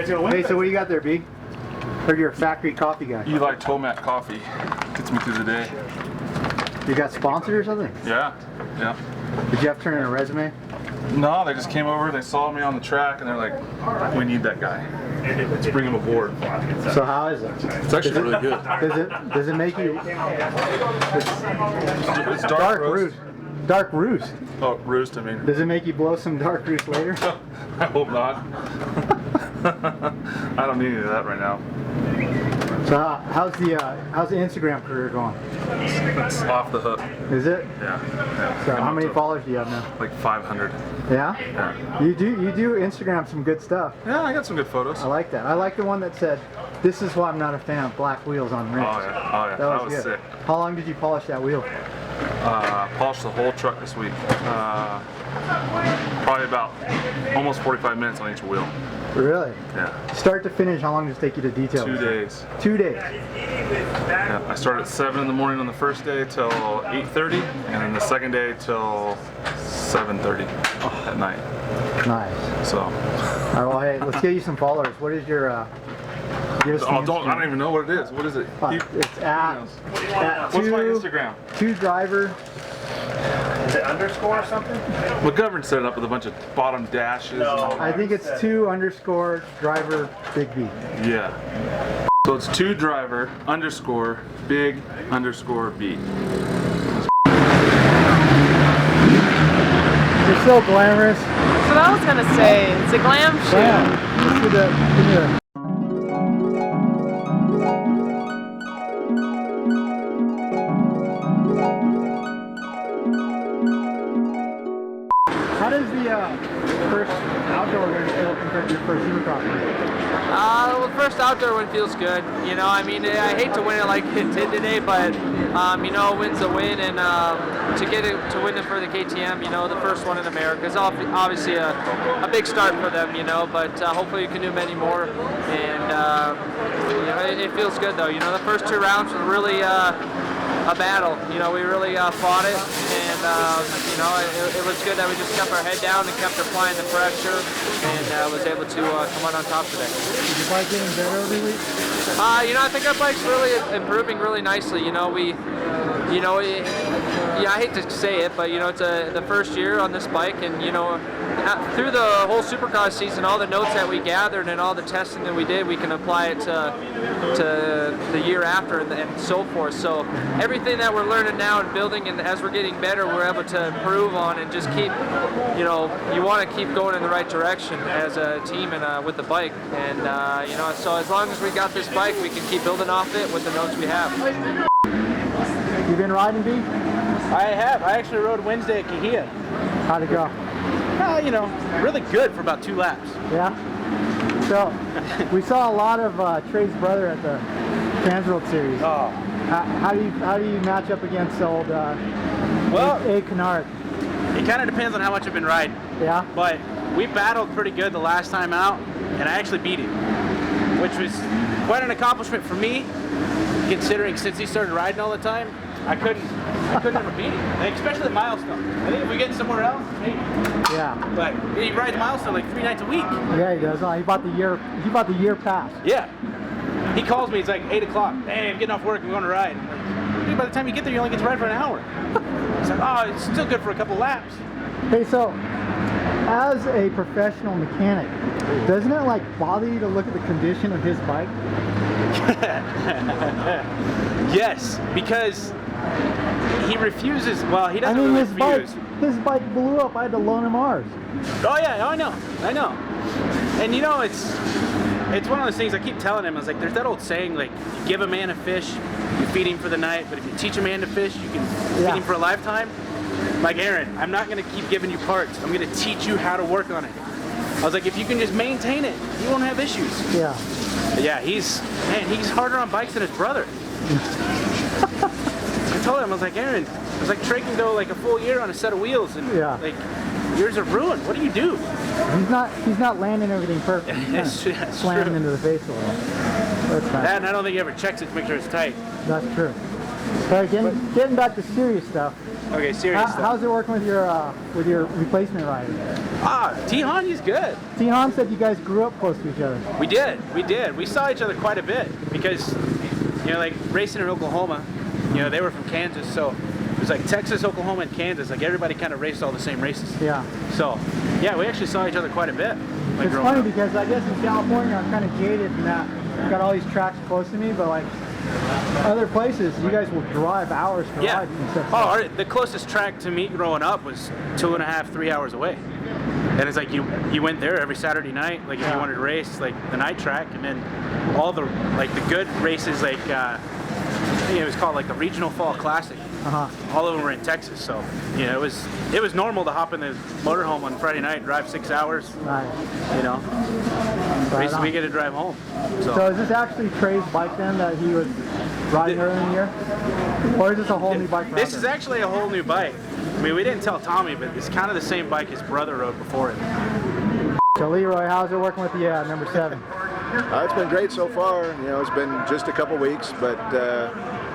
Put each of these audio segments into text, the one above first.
guy's gonna win. Hey, so what do you got there, B? Or you're a factory coffee guy? Eli Tomac coffee gets me through the day. You got sponsored or something? Yeah, yeah. Did you have to turn in a resume? No, they just came over, they saw me on the track, and they're like, we need that guy. Let's bring him aboard. So how is it? It's actually really good. Does it make you? It's dark roast. Dark roost. Oh, roost, I mean. Does it make you blow some dark roost later? I hope not. I don't need any of that right now. So how's the Instagram career going? It's off the hook. Is it? Yeah. So how many followers do you have now? Like 500. Yeah? Yeah. You do Instagram some good stuff. Yeah, I got some good photos. I like that. I like the one that said, "This is why I'm not a fan of black wheels on rims." Oh yeah, oh yeah, That was good. sick. How long did you polish that wheel? Polished the whole truck this week. Probably about almost 45 minutes on each wheel. Really? Yeah. Start to finish, how long does it take you to detail? 2 days. 2 days. Yeah, I started at 7 in the morning on the first day till 8:30, and then the second day till 7:30 at night. Nice. So. All right, well, hey, let's get you some followers. What is your? Give us some I don't even know what it is. What is it? It's at What's my Instagram? 2driver. Is it underscore or something? McGovern set it up with a bunch of bottom dashes. No. I think it's 2_driver big B. Yeah. So it's 2driver_big_B. You're so glamorous. That's what I was gonna say. It's a glam shoot. Yeah. Let's do the. How does the first outdoor win feel compared to your first Supercross win? Well, the first outdoor win feels good. You know, I mean, I hate to win it like it did today, but you know, a win's a win, and to get it to win it for the KTM, you know, the first one in America is obviously a big start for them, you know. But hopefully, you can do many more, and you know, it feels good though. You know, the first 2 rounds were really a battle. You know, we really fought it, and you know, it was good that we just kept our head down and kept applying the pressure, and was able to come out on top today. Is your bike getting better every week? You know, I think our bike's really improving really nicely. You know, yeah, I hate to say it, but you know, it's the first year on this bike, and you know, through the whole Supercross season, all the notes that we gathered and all the testing that we did, we can apply it to the year after and so forth. So everything that we're learning now and building, and as we're getting better, we're able to improve on and just keep, you know, you want to keep going in the right direction as a team and with the bike. And you know, so as long as we got this bike, we can keep building off it with the notes we have. You been riding, B? I have. I actually rode Wednesday at Kahia. How'd it go? You know, really good for about 2 laps. Yeah. So we saw a lot of Trey's brother at the Trans World Series. Oh. How do you match up against old Well, A. Kennard? it kind of depends on how much I've been riding. Yeah. But we battled pretty good the last time out, and I actually beat him, which was quite an accomplishment for me, considering since he started riding all the time, I couldn't ever beat him, like, especially the milestone. I think if we get somewhere else, maybe. Yeah. But he rides milestone like 3 nights a week. Yeah, he does. He bought the year pass. Yeah. He calls me. It's like 8 o'clock. Hey, I'm getting off work. I'm going to ride. I'm like, dude, by the time you get there, you only get to ride for an hour. He's like, oh, it's still good for a couple laps. Hey, so as a professional mechanic, doesn't it like bother you to look at the condition of his bike? Yes, because he refuses. Well, he doesn't really refuse. His bike blew up. I had to loan him ours. Oh yeah, I know. And you know, it's one of those things I keep telling him. I was like, there's that old saying, like, you give a man a fish, you feed him for the night, but if you teach a man to fish, you can feed him for a lifetime. Like, Aaron, I'm not gonna keep giving you parts. I'm gonna teach you how to work on it. I was like, if you can just maintain it, you won't have issues. Yeah. But yeah, he's harder on bikes than his brother. I told him, I was like, Aaron, I was like, Trey can go like a full year on a set of wheels, and like, yours are ruined. What do you do? He's not landing everything perfect. That's slamming into the face a little. That's fine. That, and I don't think he ever checks it to make sure it's tight. That's true. All right, getting back to serious stuff. Okay, serious stuff. How's it working with your replacement rider? T-Han, he's good. T-Han said you guys grew up close to each other. We did. We saw each other quite a bit because, you know, like racing in Oklahoma, you know, they were from Kansas, so it was like Texas, Oklahoma, and Kansas. Like everybody kind of raced all the same races. Yeah. So, yeah, we actually saw each other quite a bit. Like It's funny because I guess in California I'm kind of jaded in that I've got all these tracks close to me, but like other places, you guys will drive hours for rides and stuff. Oh, the closest track to me growing up was 2.5, 3 hours away. And it's like you went there every Saturday night, like if you wanted to race, like the night track, and then all the like the good races, like I think it was called like the Regional Fall Classic. All of them were in Texas, so you know it was normal to hop in the motorhome on Friday night, drive 6 hours. You know, race we get to drive home. So is this actually Trey's bike then that he was riding earlier in the year, or is this a whole new bike? This is actually a whole new bike. I mean, we didn't tell Tommy, but it's kind of the same bike his brother rode before it. So Leroy, how's it working with the number 7? It's been great so far. You know, it's been just a couple weeks, but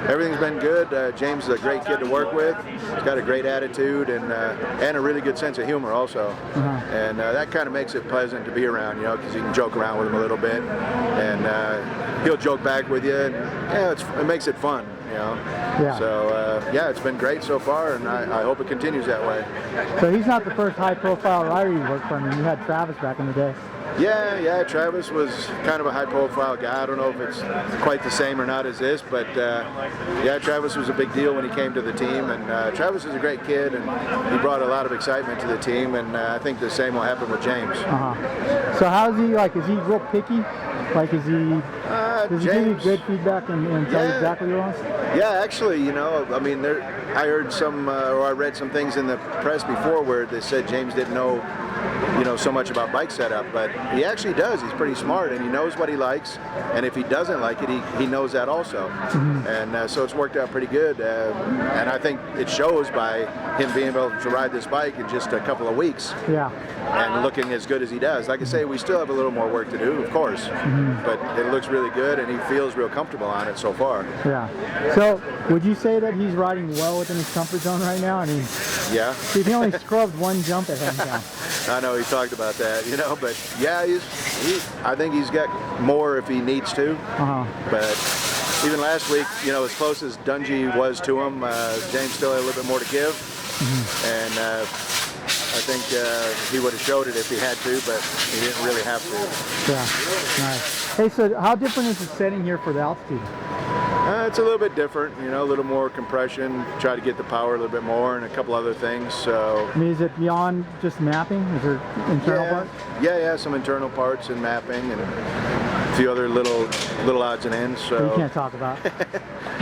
everything's been good. James is a great kid to work with. He's got a great attitude and a really good sense of humor also. And that kind of makes it pleasant to be around, you know, because you can joke around with him a little bit, and he'll joke back with you. And, yeah, it makes it fun, you know. So yeah, it's been great so far, and I hope it continues that way. So he's not the first high-profile rider you worked for. I mean, you had Travis back in the day. Yeah, Travis was kind of a high-profile guy. I don't know if it's quite the same or not as this, but yeah, Travis was a big deal when he came to the team, and Travis is a great kid, and he brought a lot of excitement to the team, and I think the same will happen with James. So how's he, like, is he real picky? Like, does he give you good feedback and tell you exactly what he wants? Yeah, actually, you know, I mean, I heard some, or I read some things in the press before where they said James didn't know, you know, so much about bike setup, but he actually does. He's pretty smart, and he knows what he likes, and if he doesn't like it, he knows that also. And so it's worked out pretty good, and I think it shows by him being able to ride this bike in just a couple of weeks. And looking as good as he does. Like I say, we still have a little more work to do, of course, but it looks really good, and he feels real comfortable on it so far. So would you say that he's riding well within his comfort zone right now? I mean, yeah. He only scrubbed one jump at him. I know he talked about that, you know, but yeah, I think he's got more if he needs to. But even last week, you know, as close as Dungey was to him, James still had a little bit more to give, and I think he would have showed it if he had to, but he didn't really have to. Nice. Hey, so how different is the setting here for the altitude? It's a little bit different, you know, a little more compression, try to get the power a little bit more, and a couple other things. So, I mean, is it beyond just mapping? Is there internal parts? Yeah, some internal parts and mapping, and a few other little odds and ends. So you can't talk about.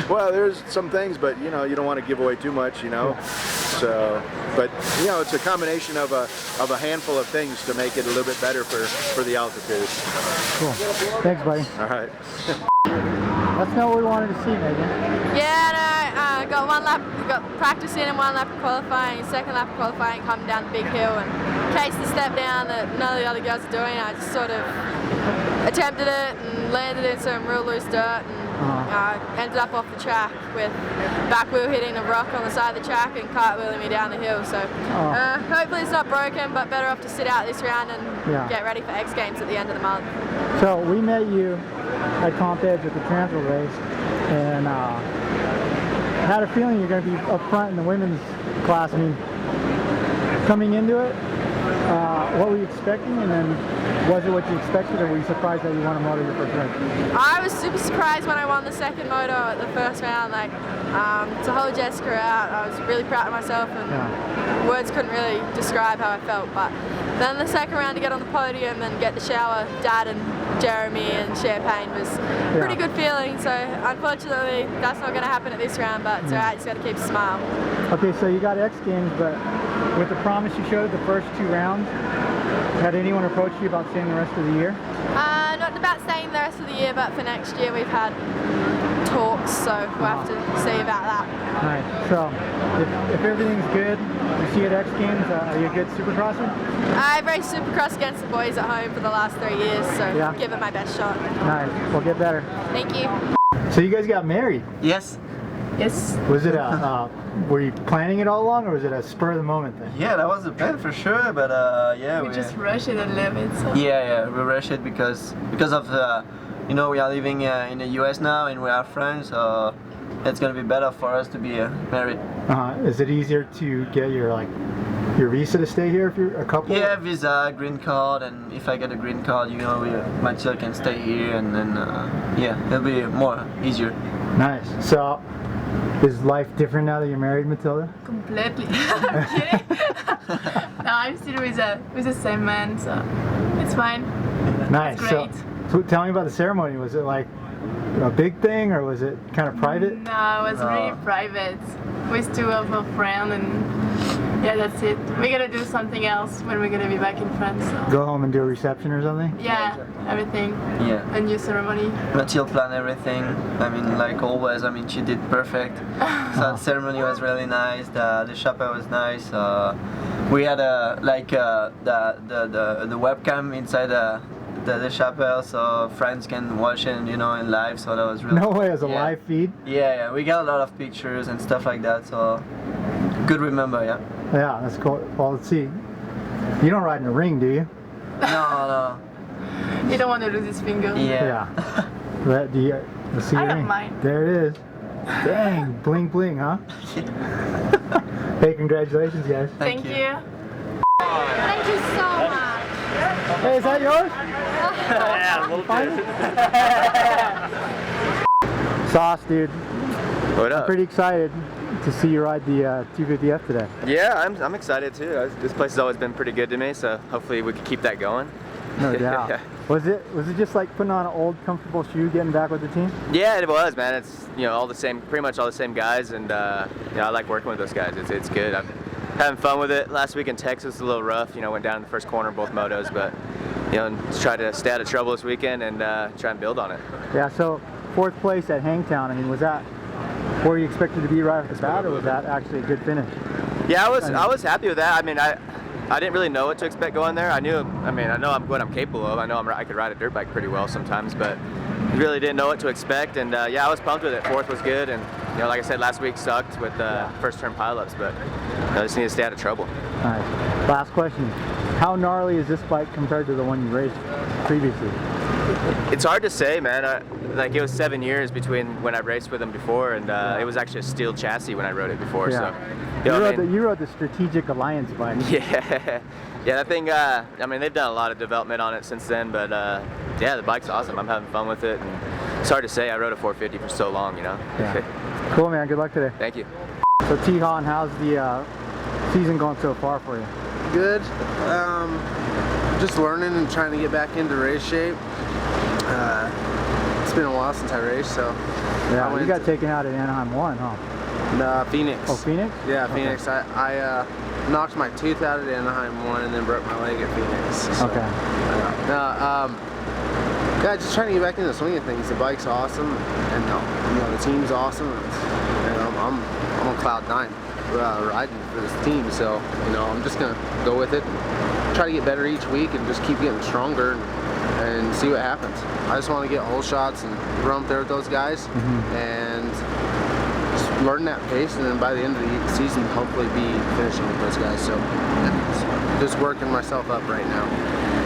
Well, there's some things, but you know, you don't want to give away too much, you know. So, but you know, it's a combination of a handful of things to make it a little bit better for the altitude. Cool. Thanks, buddy. All right. That's not what we wanted to see, Megan. Yeah, no, got one lap, got practicing and one lap of qualifying, second lap of qualifying, coming down the big hill, and cased the step down that none of the other guys are doing. I just sort of attempted it and landed in some real loose dirt, and ended up off the track with back wheel hitting a rock on the side of the track and cartwheeling me down the hill. So hopefully it's not broken, but better off to sit out this round and get ready for X Games at the end of the month. So we met you at Comp Edge at the transfer race, and had a feeling you're going to be up front in the women's class. I mean, coming into it, what were you expecting, and then was it what you expected, or were you surprised that you won a moto your first race? I was super surprised when I won the second moto at the first round. Like, to hold Jessica out, I was really proud of myself, and words couldn't really describe how I felt. But then the second round to get on the podium and get to shower Dad and Jeremy and Champagne was a pretty good feeling. So unfortunately, that's not going to happen at this round, but it's alright, just got to keep a smile. Okay, so you got X Games, but with the promise you showed the first 2 rounds, had anyone approached you about staying the rest of the year? Not about staying the rest of the year, but for next year we've had talks, so we'll have to see about that. Alright, so if everything's good, you see you at X Games, are you a good supercrosser? I've raced supercross against the boys at home for the last 3 years, so give it my best shot. Nice, we'll get better. Thank you. So you guys got married? Yes. Yes. Was it were you planning it all along, or was it a spur of the moment thing? Yeah, that was the plan for sure, but yeah, We just rush it a little bit. So. yeah, we rush it because of you know, we are living in the US now and we are friends, so it's gonna be better for us to be married. Is it easier to get your visa to stay here if you're a couple? Yeah, visa, green card, and if I get a green card, you know, my child can stay here, and then yeah, it'll be more easier. Nice. So, is life different now that you're married, Matilda? Completely. I'm kidding. No, I'm still with the same man, so it's fine. Nice. It's great. So tell me about the ceremony. Was it like a big thing, or was it kind of private? No, it was really private with two of our friends, and yeah, that's it. We're gonna do something else when we're gonna be back in France. So. Go home and do a reception or something? Yeah, everything. Yeah. A new ceremony. Mathilde planned everything. I mean, like always. I mean, she did perfect. So the ceremony was really nice. The chapel was nice. We had the webcam inside the chapel, so friends can watch it, you know, in live. So that was really No way, as a yeah. live feed? Yeah, we got a lot of pictures and stuff like that. So good remember, yeah. Yeah, that's cool. Well, let's see. You don't ride in a ring, do you? No. You don't want to lose his finger. Yeah. Let's see I your have ring. mine. There it is. Dang, bling bling, huh? Hey, congratulations, guys. Thank you. Thank you so much. Hey, is that yours? Yeah, a little bit. Sauce, dude. What up? Pretty excited to see you ride the 250F today. Yeah, I'm excited too. This place has always been pretty good to me, so hopefully we can keep that going. No doubt. Was it just like putting on an old comfortable shoe, getting back with the team? Yeah, it was, man. It's pretty much all the same guys, and I like working with those guys. It's good. I'm having fun with it. Last week in Texas was a little rough. Went down in the first corner both motos, but just try to stay out of trouble this weekend and try and build on it. Yeah. So 4th place at Hangtown. I mean, was that where you expected to be right off the bat, or was that actually a good finish? Yeah, I was happy with that. I mean, I didn't really know what to expect going there. I know what I'm capable of. I know I could ride a dirt bike pretty well sometimes, but really didn't know what to expect. And yeah, I was pumped with it. 4th was good, and like I said, last week sucked with first turn pileups, but I just need to stay out of trouble. All right. Last question. How gnarly is this bike compared to the one you raced previously? It's hard to say, man. It was 7 years between when I raced with them before, and it was actually a steel chassis when I rode it before. Yeah. So you rode the Strategic Alliance bike. Yeah, that thing. They've done a lot of development on it since then, but yeah, the bike's awesome. I'm having fun with it, and it's hard to say. I rode a 450 for so long, Yeah. Cool, man. Good luck today. Thank you. So, T-Han, how's the season going so far for you? Good. Just learning and trying to get back into race shape. It's been a while since I raced, so. Yeah, you got taken out at Anaheim 1, huh? No, Phoenix. Oh, Phoenix? Yeah, Okay. Phoenix. I knocked my tooth out at Anaheim 1 and then broke my leg at Phoenix. So, Okay. Yeah, just trying to get back into the swing of things. The bike's awesome, and the team's awesome. I'm on cloud 9 riding for this team, so I'm just gonna go with it, and try to get better each week, and just keep getting stronger and see what happens. I just want to get hole shots and run up there with those guys, and just learn that pace, and then by the end of the season, hopefully be finishing with those guys. So just working myself up right now.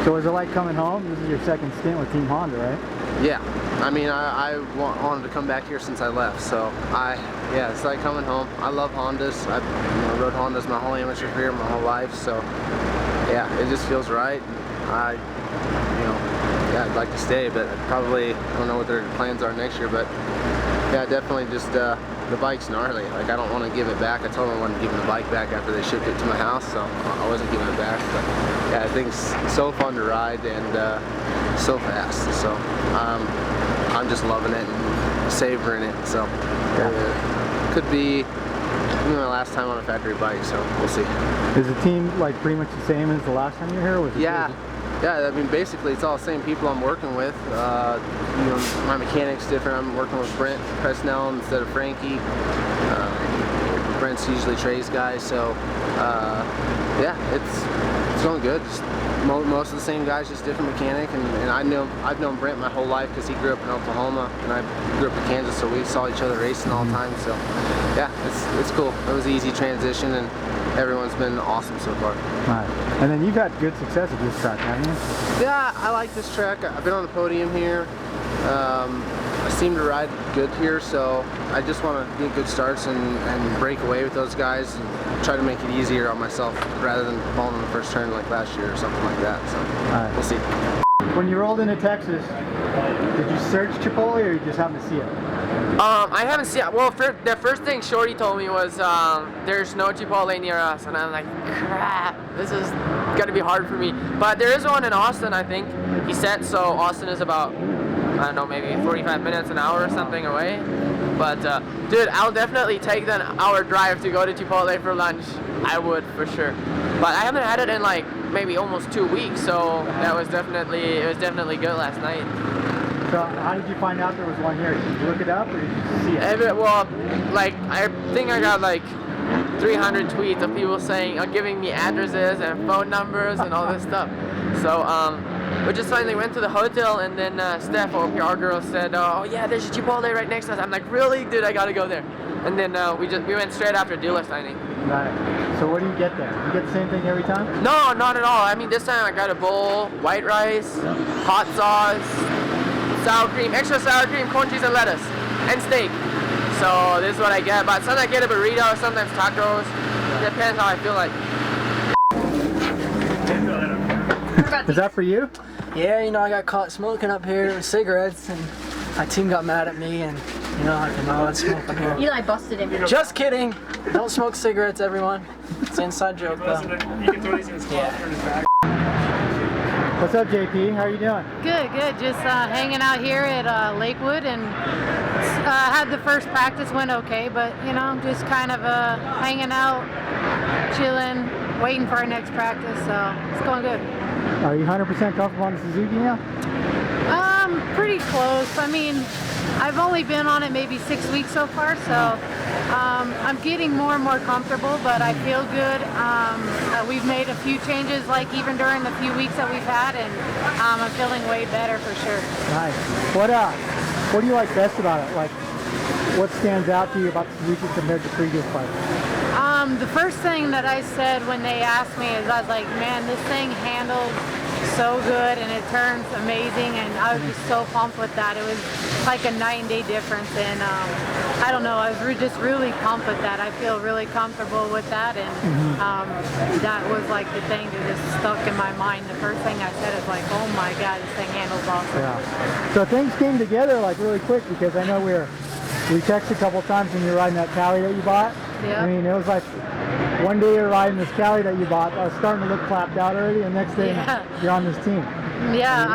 So was it like coming home? This is your second stint with Team Honda, right? Yeah, I wanted to come back here since I left, so it's like coming home. I love Hondas. I rode Hondas my whole amateur career, my whole life, so yeah, it just feels right. I'd like to stay, but I don't know what their plans are next year, but yeah, definitely just the bike's gnarly. Like, I don't want to give it back. I told them I wasn't giving the bike back after they shipped it to my house, so I wasn't giving it back. But yeah, I think it's so fun to ride and so fast. So I'm just loving it and savoring it. So could be my last time on a factory bike. So we'll see. Is the team like pretty much the same as the last time you were here? Or was it Yeah, I mean, basically it's all the same people I'm working with. My mechanic's different. I'm working with Brent Presnell instead of Frankie. Brent's usually Trey's guy, so yeah, it's going good. Just most of the same guys, just different mechanic. And I've known Brent my whole life because he grew up in Oklahoma and I grew up in Kansas, so we saw each other racing all the time. So yeah, it's cool. It was an easy transition and everyone's been awesome so far. Right. And then you've had good success at this track, haven't you? Yeah, I like this track. I've been on the podium here. I seem to ride good here, so I just want to get good starts and break away with those guys and try to make it easier on myself rather than falling in the first turn like last year or something like that. So we'll see. When you rolled into Texas, did you search Chipotle or you just happened to see it? I haven't seen it. Well, the first thing Shorty told me was there's no Chipotle near us, and I'm like, crap, this is gonna be hard for me. But there is one in Austin, I think. He said so. Austin is about, I don't know, maybe 45 minutes, an hour or something away. But dude, I'll definitely take the hour drive to go to Chipotle for lunch. I would for sure. But I haven't had it in like maybe almost 2 weeks, so it was definitely good last night. So how did you find out there was one here? Did you look it up or did you see it? Well, like I think I got like 300 tweets of people saying, giving me addresses and phone numbers and all this stuff. So we just finally went to the hotel, and then Steph, our girl, said, "Oh yeah, there's a Chipotle right next to us." I'm like, "Really, dude? I gotta go there." And then we went straight after dealer signing. Right. So what do you get there? You get the same thing every time? No, not at all. I mean, this time I got a bowl, white rice, hot sauce, sour cream, extra sour cream, corn cheese and lettuce, and steak. So this is what I get. But sometimes I get a burrito, sometimes tacos. Depends how I feel like. Is that for you? Yeah, you know, I got caught smoking up here with cigarettes, and my team got mad at me, and you know, I can know let's smoke up here. You like busted him. Just kidding. Don't smoke cigarettes, everyone. It's an inside joke, though. Yeah. What's up, JP? How are you doing? Good, good. Just hanging out here at Lakewood, and had the first practice, went okay, but you know, just kind of hanging out, chilling, waiting for our next practice, so it's going good. Are you 100% comfortable on the Suzuki now? Pretty close. I mean, I've only been on it maybe 6 weeks so far, so I'm getting more and more comfortable, but I feel good. We've made a few changes, like even during the few weeks that we've had, and I'm feeling way better for sure. Nice. What do you like best about it? Like, what stands out to you about the Suzuki compared to previous bikes? The first thing that I said when they asked me is I was like, man, this thing handles so good and it turns amazing, and I was just so pumped with that. It was like a night and day difference, and I don't know, I was just really pumped with that. I feel really comfortable with that, and that was like the thing that just stuck in my mind. The first thing I said is like, oh my god, this thing handles awesome. Yeah. So things came together like really quick, because I know we texted a couple times when you were riding that Cali that you bought. Yeah. I mean, it was like one day you're riding this Cali that you bought, I was starting to look clapped out already, and next day you're on this team. Yeah,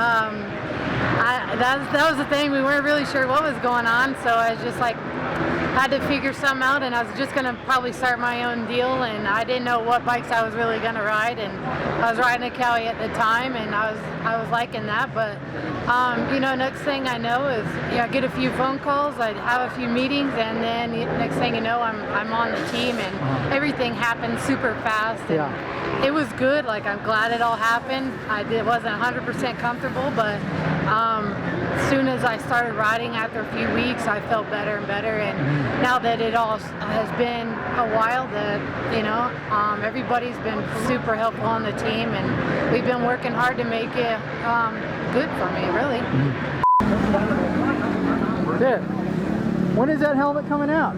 that was the thing. We weren't really sure what was going on, so I was just like, had to figure something out, and I was just gonna probably start my own deal, and I didn't know what bikes I was really gonna ride, and I was riding a Cali at the time, and I was liking that, but you know, next thing I know is I get a few phone calls, I have a few meetings, and then next thing you know, I'm on the team, and everything happened super fast. And it was good. Like, I'm glad it all happened. It wasn't 100% comfortable, but as soon as I started riding after a few weeks, I felt better and better. And now that it all has been a while, that you know, everybody's been super helpful on the team, and we've been working hard to make it good for me, really. There. When is that helmet coming out?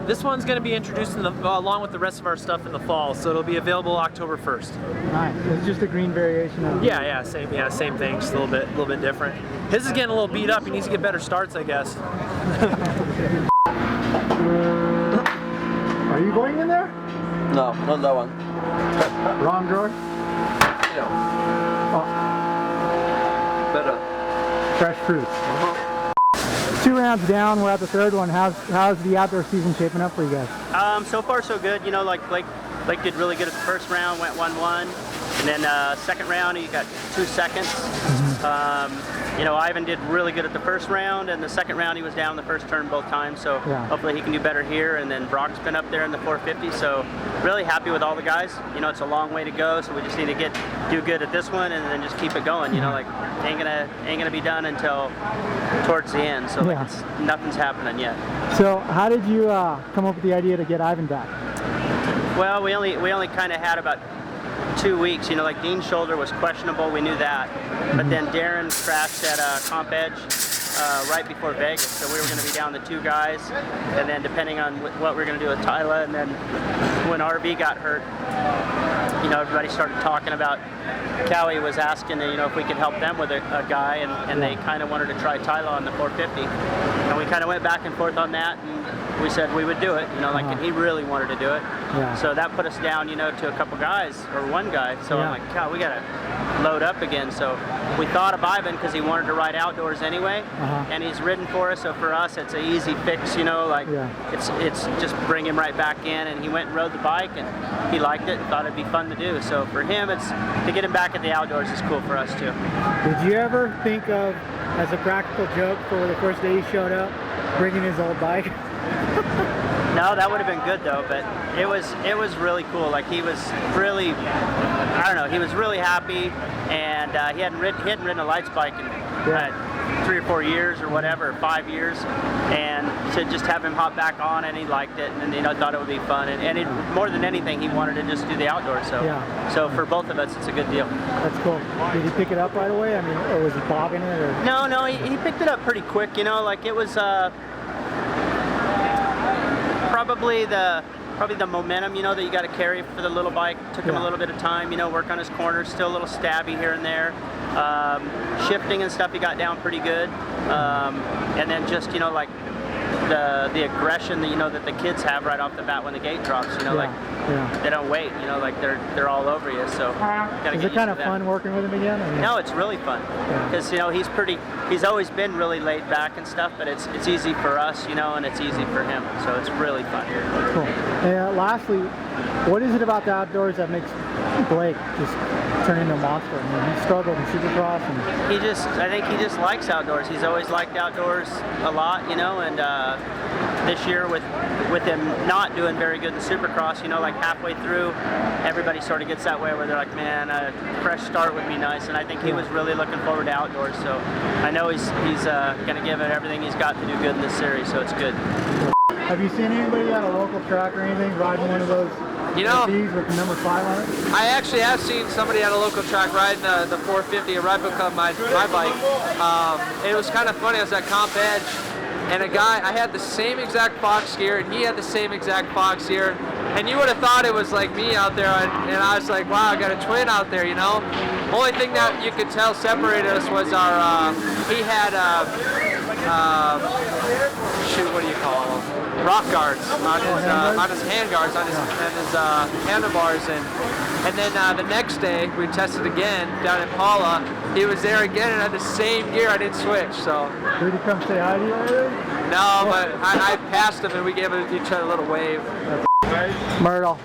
This one's going to be introduced along with the rest of our stuff in the fall, so it'll be available October 1st. Nice. It's just a green variation of it. Yeah, same thing, just a little bit different. His is getting a little beat up. He needs to get better starts, I guess. Are you going in there? No, not that one. Wrong drawer? Yeah. Oh. Better. Fresh fruit. 2 rounds down, we're at the third one. How's the outdoor season shaping up for you guys? So far so good. You know, like Blake did really good at the first round, went 1-1, and then second round he got 2 seconds. you know, Ivan did really good at the first round, and the second round he was down the first turn both times, so hopefully he can do better here. And then Brock's been up there in the 450, so really happy with all the guys. You know, it's a long way to go, so we just need to do good at this one and then just keep it going. You know, like ain't gonna be done until towards the end, so like nothing's happening yet. So how did you come up with the idea to get Ivan back? Well, we only kind of had about 2 weeks. You know, like Dean's shoulder was questionable, we knew that. But then Darren crashed at Comp Edge right before Vegas, so we were going to be down to 2 guys. And then depending on what we were going to do with Tyler, and then when RV got hurt, you know, everybody started talking about, Cowie was asking, you know, if we could help them with a guy, and they kind of wanted to try Tyler on the 450. And we kind of went back and forth on that, and we said we would do it, you know, like, and he really wanted to do it. So that put us down, you know, to a couple guys, or 1 guy. So I'm like, God, we got to load up again. So we thought of Ivan because he wanted to ride outdoors anyway, and he's ridden for us. So for us, it's an easy fix, you know, like it's just bring him right back in. And he went and rode the bike, and he liked it and thought it'd be fun to do. So for him, it's to get him back at the outdoors is cool for us too. Did you ever think of, as a practical joke for the first day he showed up, bringing his old bike? No, that would have been good though, but it was really cool. Like he was really, I don't know, he was really happy, and he hadn't ridden a lights bike in 3 or 4 years or whatever, 5 years, and to just have him hop back on, and he liked it, and you know, thought it would be fun, and more than anything, he wanted to just do the outdoors. So so for both of us, it's a good deal. That's cool. Did he pick it up right away? I mean, or was he bogging it? Or? No, he picked it up pretty quick. You know, like it was probably the momentum, you know, that you got to carry for the little bike. Took him a little bit of time, you know, work on his corners, still a little stabby here and there. Shifting and stuff he got down pretty good. And then just, you know, like the aggression that, you know, that the kids have right off the bat when the gate drops, you know, like they don't wait, you know, like they're all over you. So gotta is get it kind of fun working with him again? I mean, no, it's really fun because you know he's always been really laid back and stuff, but it's easy for us, you know, and it's easy for him, so it's really fun. Cool. And lastly, what is it about the outdoors that makes Blake just turn into a monster? I mean, he struggled in Supercross, and I think he just likes outdoors. He's always liked outdoors a lot, you know, and this year with him not doing very good in Supercross, you know, like halfway through, everybody sort of gets that way where they're like, man, a fresh start would be nice, and I think he was really looking forward to outdoors, so I know he's going to give it everything he's got to do good in this series, so it's good. Have you seen anybody at a local track or anything riding one of those You know, with the number 5 on it? I actually have seen somebody at a local track riding the 450, a replica of my bike. It was kind of funny. I was at Comp Edge, and a guy, I had the same exact Fox gear, and he had the same exact Fox gear, and you would have thought it was like me out there, and I was like, wow, I got a twin out there, you know? Only thing that you could tell separated us was our, he had, shoot, what do you call them? Rock guards on his hand guards, on his handlebars, and then the next day we tested again down in Paula. He was there again and had the same gear. I didn't switch, so. Did he come say hi to you later? No, but I passed him and we gave each other a little wave. Myrtle,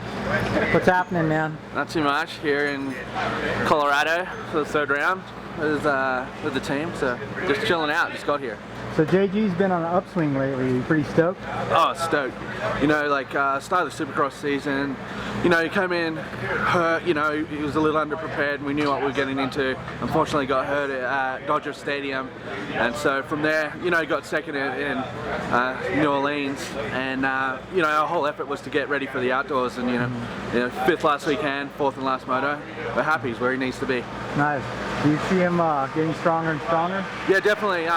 what's happening, man? Not too much here in Colorado for the 3rd round with the team, so just chilling out. Just got here. So JG's been on an upswing lately. Are you pretty stoked? Oh, stoked. You know, like start of the Supercross season, you know, he came in hurt, you know, he was a little underprepared and we knew what we were getting into. Unfortunately got hurt at Dodger Stadium, and so from there, you know, he got second in New Orleans, and you know, our whole effort was to get ready for the outdoors, and you know 5th last weekend, 4th and last moto. We're happy, he's where he needs to be. Nice. Do you see him getting stronger and stronger? Yeah, definitely.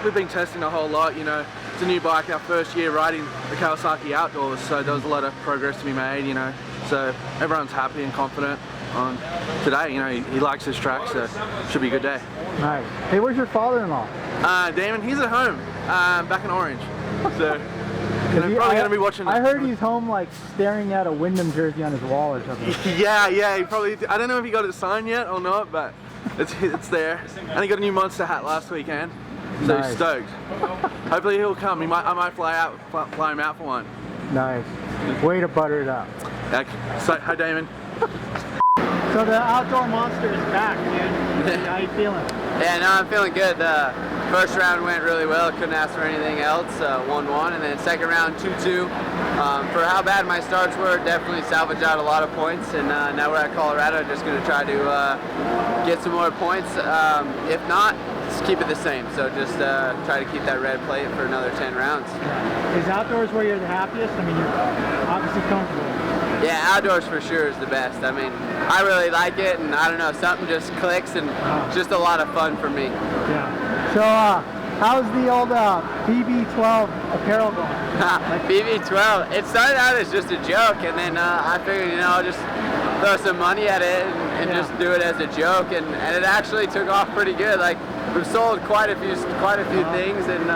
We've been testing a whole lot, you know. It's a new bike, our first year riding the Kawasaki outdoors, so there was a lot of progress to be made, you know. So everyone's happy and confident on today, you know, he likes this track, so should be a good day. Nice. Hey, where's your father-in-law? Damon, he's at home, back in Orange. So probably going to be watching. I heard he's home, like staring at a Wyndham jersey on his wall or something. Yeah, he probably. I don't know if he got it signed yet or not, but it's there. And he got a new Monster hat last weekend, so he's stoked. Hopefully he'll come. I might fly him out for one. Nice. Way to butter it up. So, hi Damon. So the outdoor monster is back, dude. How you feeling? Yeah, no, I'm feeling good. First round went really well. Couldn't ask for anything else. 1-1, and then second round 2-2. For how bad my starts were, definitely salvaged out a lot of points. And now we're at Colorado. Just going to try to get some more points. If not, just keep it the same. So just try to keep that red plate for another 10 rounds. Is outdoors where you're the happiest? I mean, you're obviously comfortable. Yeah, outdoors for sure is the best. I mean, I really like it, and I don't know, something just clicks, and it's just a lot of fun for me. Yeah. So, how's the old BB12 apparel going? BB12, it started out as just a joke, and then I figured, you know, just throw some money at it and just do it as a joke, and it actually took off pretty good. Like, we've sold quite a few things, and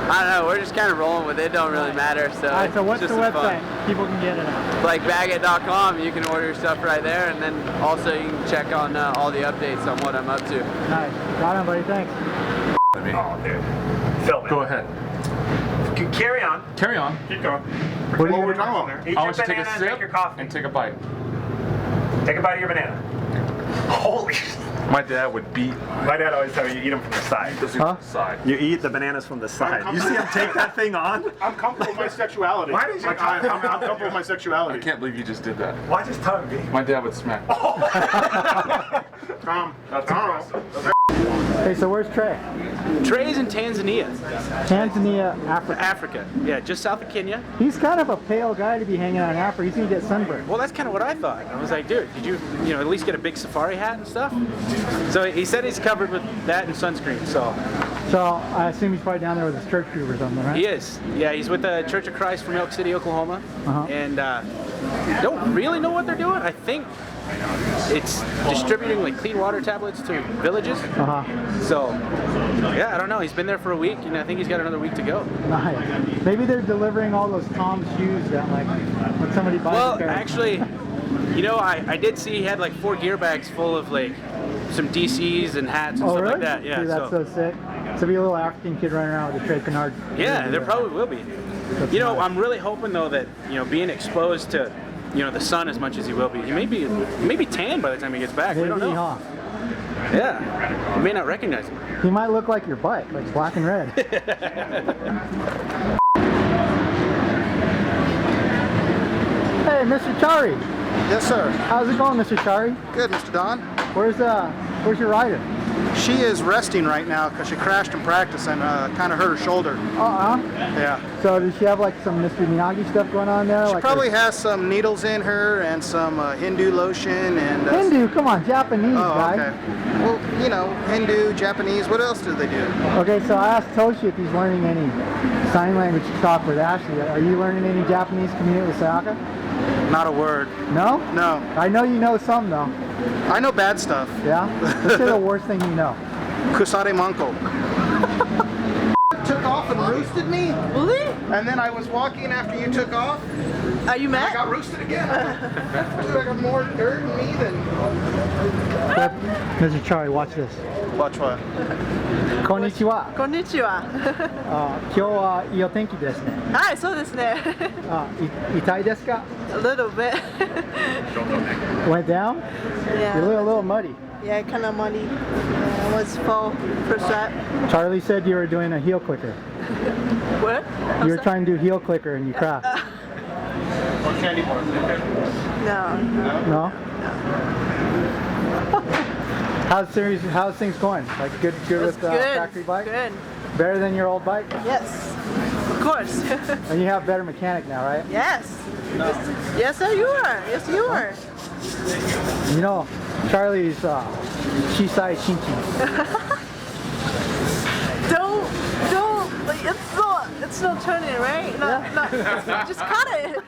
I don't know, we're just kind of rolling with it. It don't really matter. So, all right, so what's the just website? fun. People can get it at? Like bagit.com, you can order your stuff right there, and then also you can check on all the updates on what I'm up to. Nice. Got on, buddy. Thanks. Oh, dude. Film it. Go ahead. Carry on. Carry on. Keep going. What are we talking about? Eat I your want you to take a banana and sip drink your coffee. and take a bite. Take a bite of your banana. Holy. My dad would beat. My dad always told me you eat them from the side. Huh? Side. You eat the bananas from the side. You see him take that thing on? I'm comfortable with my sexuality. Why did you? I'm comfortable with my sexuality. I can't believe you just did that. Why just tongue me? My dad would smack. That's impressive. Hey, so where's Trey? Trey's in Tanzania. Tanzania, Africa. Africa, yeah, just south of Kenya. He's kind of a pale guy to be hanging out in Africa. He's gonna get sunburned. Well, that's kind of what I thought. I was like, dude, did you at least get a big safari hat and stuff? So he said he's covered with that and sunscreen. So I assume he's probably down there with his church group or something, right? he is. Yeah, he's with the Church of Christ from Elk City, Oklahoma, and don't really know what they're doing. I think it's distributing like clean water tablets to villages. So yeah, I don't know. He's been there for a week, and I think he's got another week to go. Nice. Maybe they're delivering all those Tom's shoes that like when somebody buys. Well, a pair. actually, I did see he had like 4 gear bags full of like some DCs and hats and stuff really? like that. Yeah, Dude, that's so sick. So be a little African kid running around with a Trey Kennard. yeah, there probably will be. That's nice. nice. I'm really hoping though that being exposed to the sun as much as he will be. He may be tan by the time he gets back. We don't know. Huh? Yeah, you may not recognize him. He might look like your butt, like black and red. Hey, Mr. Chari. Yes, sir. How's it going, Mr. Chari? Good, Mr. Don. Where's your rider? She is resting right now because she crashed in practice and kind of hurt her shoulder. Yeah. So does she have like some Mr. Miyagi stuff going on there? She like probably has some needles in her and some Hindu lotion and. Hindu? Come on, Japanese guy. Okay. Well, Hindu, Japanese. What else do they do? Okay, so I asked Toshi if he's learning any sign language talk with Ashley. Are you learning any Japanese community with Sayaka? Not a word. No? No. I know you know some though. I know bad stuff. Yeah? Let's say the worst thing you know. Kusare manko. Took off and roosted me. Really? And then I was walking after you took off. Are you mad? I got roosted again. Dude, I got more dirt in me than... Mr. Charlie, watch this. Watch what? Konnichiwa. Konnichiwa. 今日はいいお天気ですね。はい、そうですね。痛いですか? A little bit. Went down? Yeah. You look a little muddy. Yeah, kind of muddy. I was full for sweat. Charlie said you were doing a heel clicker. What? You were trying to do heel clicker and you crashed. No. No? How's things going? Like good with the factory bike? Good. Better than your old bike? Yes. Of course. And you have better mechanic now, right? Yes. Yes, sir, you are. Yes, you are. You know, Charlie's Shisai Chinchin. Don't, like, it's not turning, right? No, just cut it.